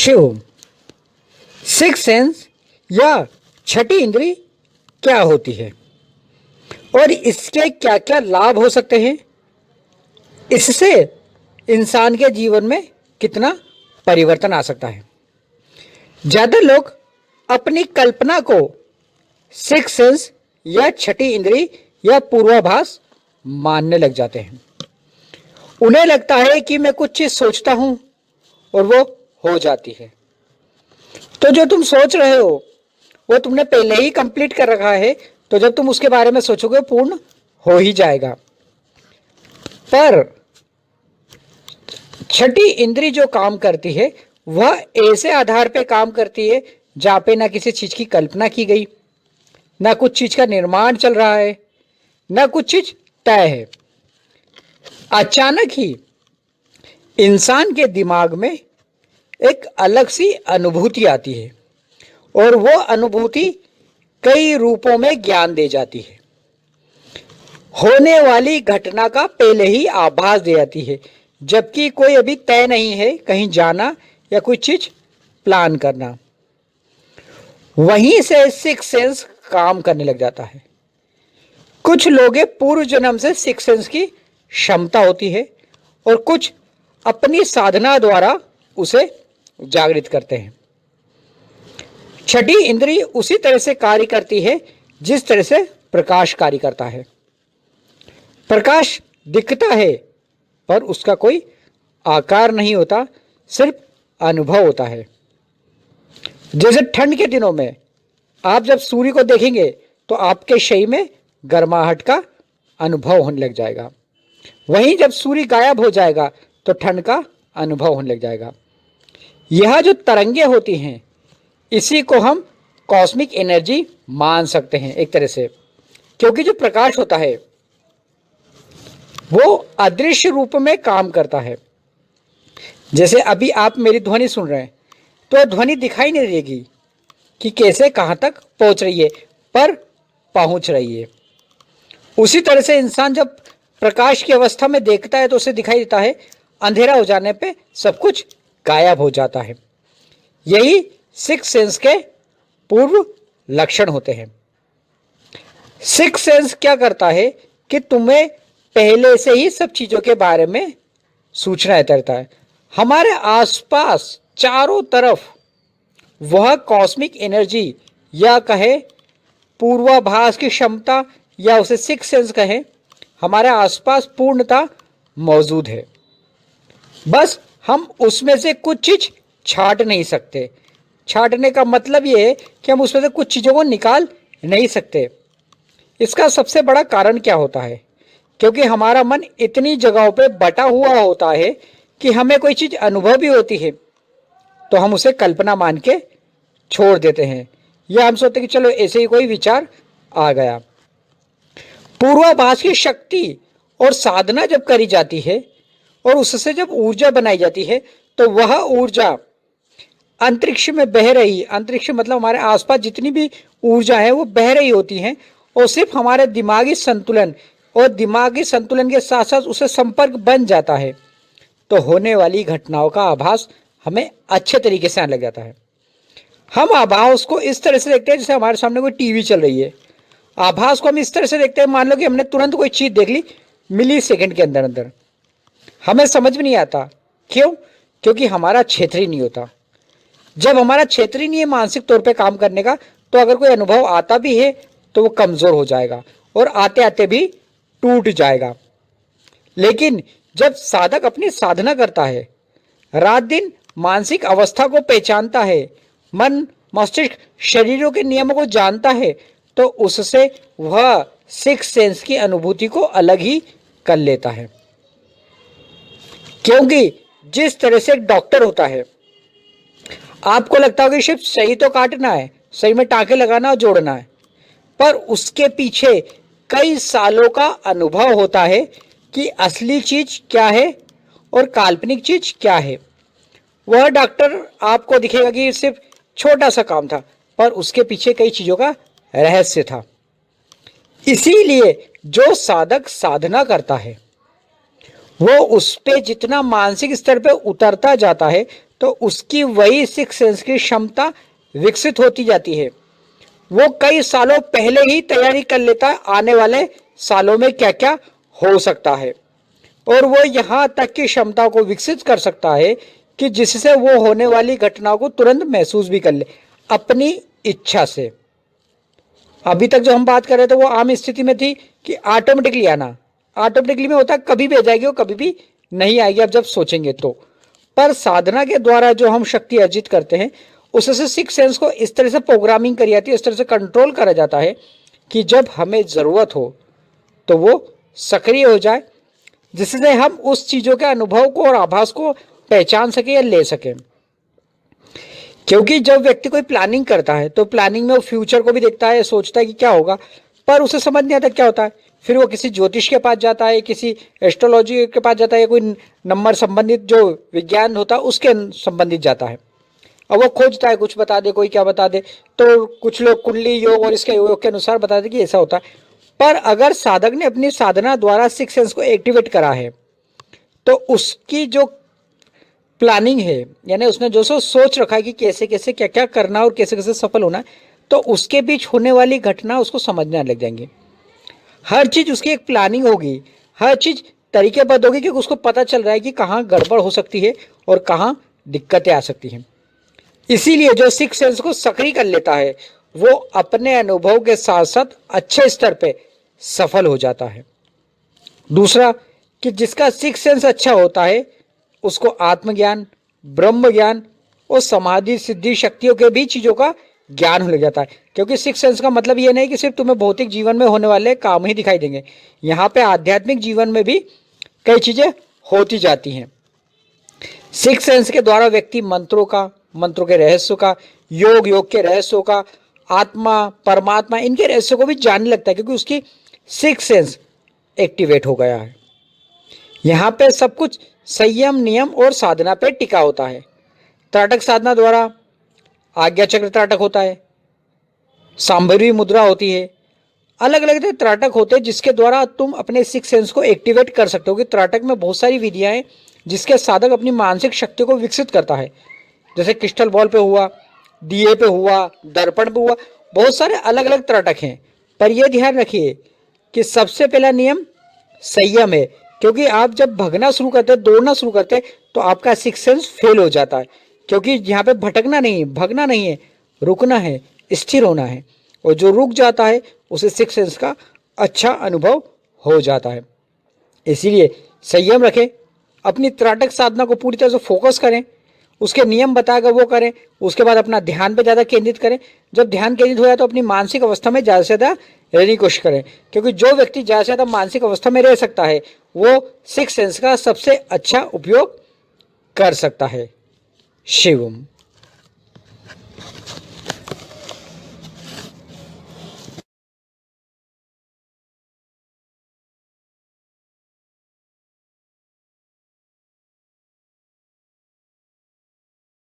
Shiv, six sense या छठी इंद्री क्या होती है और इसके क्या क्या लाभ हो सकते हैं? इससे इंसान के जीवन में कितना परिवर्तन आ सकता है? ज्यादा लोग अपनी कल्पना को सिक्स सेंस या छठी इंद्री या पूर्वाभास मानने लग जाते हैं। उन्हें लगता है कि मैं कुछ चीज सोचता हूं और वो हो जाती है। तो जो तुम सोच रहे हो वो तुमने पहले ही कंप्लीट कर रखा है, तो जब तुम उसके बारे में सोचोगे पूर्ण हो ही जाएगा। पर छठी इंद्री जो काम करती है वह ऐसे आधार पे काम करती है जहां पे ना किसी चीज की कल्पना की गई, ना कुछ चीज का निर्माण चल रहा है, ना कुछ चीज तय है। अचानक ही इंसान के दिमाग में एक अलग सी अनुभूति आती है और वो अनुभूति कई रूपों में ज्ञान दे जाती है। होने वाली घटना का पहले ही आभास दे जाती है, जबकि कोई अभी तय नहीं है कहीं जाना या कोई चीज प्लान करना। वहीं से सिक्स सेंस काम करने लग जाता है। कुछ लोग पूर्व जन्म से सिक्स सेंस की क्षमता होती है और कुछ अपनी साधना द्वारा उसे जागृत करते हैं। छठी इंद्री उसी तरह से कार्य करती है जिस तरह से प्रकाश कार्य करता है। प्रकाश दिखता है पर उसका कोई आकार नहीं होता, सिर्फ अनुभव होता है। जैसे ठंड के दिनों में आप जब सूर्य को देखेंगे तो आपके शरीर में गर्माहट का अनुभव होने लग जाएगा। वहीं जब सूर्य गायब हो जाएगा तो ठंड का अनुभव होने लग जाएगा। यह जो तरंगे होती हैं इसी को हम कॉस्मिक एनर्जी मान सकते हैं एक तरह से, क्योंकि जो प्रकाश होता है वो अदृश्य रूप में काम करता है। जैसे अभी आप मेरी ध्वनि सुन रहे हैं तो ध्वनि दिखाई नहीं देगी कि कैसे कहां तक पहुंच रही है, पर पहुंच रही है। उसी तरह से इंसान जब प्रकाश की अवस्था में देखता है तो उसे दिखाई देता है, अंधेरा हो जाने पे सब कुछ गायब हो जाता है। यही सिक्स सेंस के पूर्व लक्षण होते हैं। सिक्स सेंस क्या करता है कि तुम्हें पहले से ही सब चीजों के बारे में सूचना देता है। हमारे आसपास चारों तरफ वह कॉस्मिक एनर्जी या कहे पूर्वाभास की क्षमता या उसे सिक्स सेंस कहे, हमारे आसपास पूर्णता मौजूद है। बस हम उसमें से कुछ चीज छांट नहीं सकते। छांटने का मतलब ये है कि हम उसमें से कुछ चीजों को निकाल नहीं सकते। इसका सबसे बड़ा कारण क्या होता है? क्योंकि हमारा मन इतनी जगहों पे बटा हुआ होता है कि हमें कोई चीज अनुभव भी होती है तो हम उसे कल्पना मान के छोड़ देते हैं, या हम सोचते कि चलो ऐसे ही कोई विचार आ गया। पूर्वाभास की शक्ति और साधना जब करी जाती है और उससे जब ऊर्जा बनाई जाती है तो वह ऊर्जा अंतरिक्ष में बह रही, अंतरिक्ष मतलब हमारे आसपास जितनी भी ऊर्जा है वो बह रही होती है और सिर्फ हमारे दिमागी संतुलन और दिमागी संतुलन के साथ साथ उससे संपर्क बन जाता है तो होने वाली घटनाओं का आभास हमें अच्छे तरीके से आने लग जाता है। हम आभास को इस तरह से देखते हैं जैसे हमारे सामने कोई टीवी चल रही है। आभास को हम इस तरह से देखते हैं, मान लो कि हमने तुरंत कोई चीज देख ली मिली सेकंड के अंदर अंदर, हमें समझ में नहीं आता। क्यों? क्योंकि हमारा क्षेत्र ही नहीं होता। जब हमारा क्षेत्र ही नहीं है मानसिक तौर पे काम करने का, तो अगर कोई अनुभव आता भी है तो वो कमजोर हो जाएगा और आते आते भी टूट जाएगा। लेकिन जब साधक अपनी साधना करता है, रात दिन मानसिक अवस्था को पहचानता है, मन मस्तिष्क शरीरों के नियमों को जानता है, तो उससे वह सिक्स सेंस की अनुभूति को अलग ही कर लेता है। क्योंकि जिस तरह से एक डॉक्टर होता है, आपको लगता होगा कि सिर्फ सही तो काटना है, सही में टाँके लगाना और जोड़ना है, पर उसके पीछे कई सालों का अनुभव होता है कि असली चीज क्या है और काल्पनिक चीज क्या है। वह डॉक्टर आपको दिखेगा कि सिर्फ छोटा सा काम था, पर उसके पीछे कई चीजों का रहस्य था। इसीलिए जो साधक साधना करता है वो उस पे जितना मानसिक स्तर पे उतरता जाता है तो उसकी वही सिक्स सेंस की क्षमता विकसित होती जाती है। वो कई सालों पहले ही तैयारी कर लेता है आने वाले सालों में क्या क्या हो सकता है, और वो यहां तक की क्षमता को विकसित कर सकता है कि जिससे वो होने वाली घटनाओं को तुरंत महसूस भी कर ले अपनी इच्छा से। अभी तक जो हम बात कर रहे थे वो आम स्थिति में थी कि ऑटोमेटिकली आना, ऑटोमेटिकली में होता है कभी भी आ जाएगी और कभी भी नहीं आएगी आप जब सोचेंगे तो। पर साधना के द्वारा जो हम शक्ति अर्जित करते हैं उससे सिक्स सेंस को इस तरह से प्रोग्रामिंग करी जाती है, इस तरह से कंट्रोल करा जाता है कि जब हमें ज़रूरत हो तो वो सक्रिय हो जाए, जिससे हम उस चीज़ों के अनुभव को और आभास को पहचान सके या ले सकें। क्योंकि जब व्यक्ति कोई प्लानिंग करता है तो प्लानिंग में वो फ्यूचर को भी देखता है, सोचता है कि क्या होगा, पर उसे समझ नहीं आता क्या होता है। फिर वो किसी ज्योतिष के पास जाता है, किसी एस्ट्रोलॉजी के पास जाता है, या कोई नंबर संबंधित जो विज्ञान होता है उसके संबंधित जाता है। अब वो खोजता है, कुछ बता दे, कोई क्या बता दे, तो कुछ लोग कुंडली योग और इसके योग के अनुसार बता दे कि ऐसा होता है। पर अगर साधक ने अपनी साधना द्वारा सिक्स सेंस को एक्टिवेट करा है तो उसकी जो प्लानिंग है, यानी उसने जो सो सोच रखा है कि कैसे कैसे क्या क्या करना और कैसे कैसे सफल होना है, तो उसके बीच होने वाली घटना उसको समझने लग जाएंगे। हर चीज उसकी एक प्लानिंग होगी, हर चीज तरीकेबद्ध होगी, क्योंकि उसको पता चल रहा है कि कहाँ गड़बड़ हो सकती है और कहाँ दिक्कतें आ सकती हैं। इसीलिए जो सिक्स सेंस को सक्रिय कर लेता है वो अपने अनुभव के साथ साथ अच्छे स्तर पे सफल हो जाता है। दूसरा कि जिसका सिक्स सेंस अच्छा होता है उसको आत्मज्ञान, ब्रह्म ज्ञान और समाधि सिद्धि शक्तियों के भी चीज़ों का ज्ञान हो लग जाता है। क्योंकि सिक्स सेंस का मतलब ये नहीं कि सिर्फ तुम्हें भौतिक जीवन में होने वाले काम ही दिखाई देंगे, यहाँ पे आध्यात्मिक जीवन में भी कई चीज़ें होती जाती हैं। सिक्स सेंस के द्वारा व्यक्ति मंत्रों का, मंत्रों के रहस्यों का, योग योग के रहस्यों का, आत्मा परमात्मा इनके रहस्यों को भी जानने लगता है, क्योंकि उसकी सिक्स सेंस एक्टिवेट हो गया है। यहाँ पे सब कुछ संयम, नियम और साधना पे टिका होता है। त्राटक साधना द्वारा आज्ञा चक्र त्राटक होता है, सांभवी मुद्रा होती है, अलग अलग त्राटक होते हैं जिसके द्वारा तुम अपने सिक्स सेंस को एक्टिवेट कर सकते हो। कि त्राटक में बहुत सारी विधियां हैं जिसके साधक अपनी मानसिक शक्ति को विकसित करता है, जैसे क्रिस्टल बॉल पे हुआ, दिए पे हुआ, दर्पण पे हुआ, बहुत सारे अलग अलग त्राटक हैं। पर यह ध्यान रखिए कि सबसे पहला नियम संयम है, क्योंकि आप जब भगना शुरू करते हैं, दौड़ना शुरू करते हैं, तो आपका सिक्स सेंस फेल हो जाता है। क्योंकि यहाँ पे भटकना नहीं है, भगना नहीं है, रुकना है, स्थिर होना है, और जो रुक जाता है उसे सिक्स सेंस का अच्छा अनुभव हो जाता है। इसीलिए संयम रखें, अपनी त्राटक साधना को पूरी तरह से फोकस करें, उसके नियम बताकर वो करें, उसके बाद अपना ध्यान पे ज़्यादा केंद्रित करें। जब ध्यान केंद्रित हो जाए तो अपनी मानसिक अवस्था में ज़्यादा से ज़्यादा रहने की कोशिश करें, क्योंकि जो व्यक्ति ज़्यादा से ज़्यादा मानसिक अवस्था में रह सकता है वो सिक्स सेंस का सबसे अच्छा उपयोग कर सकता है। शिवम।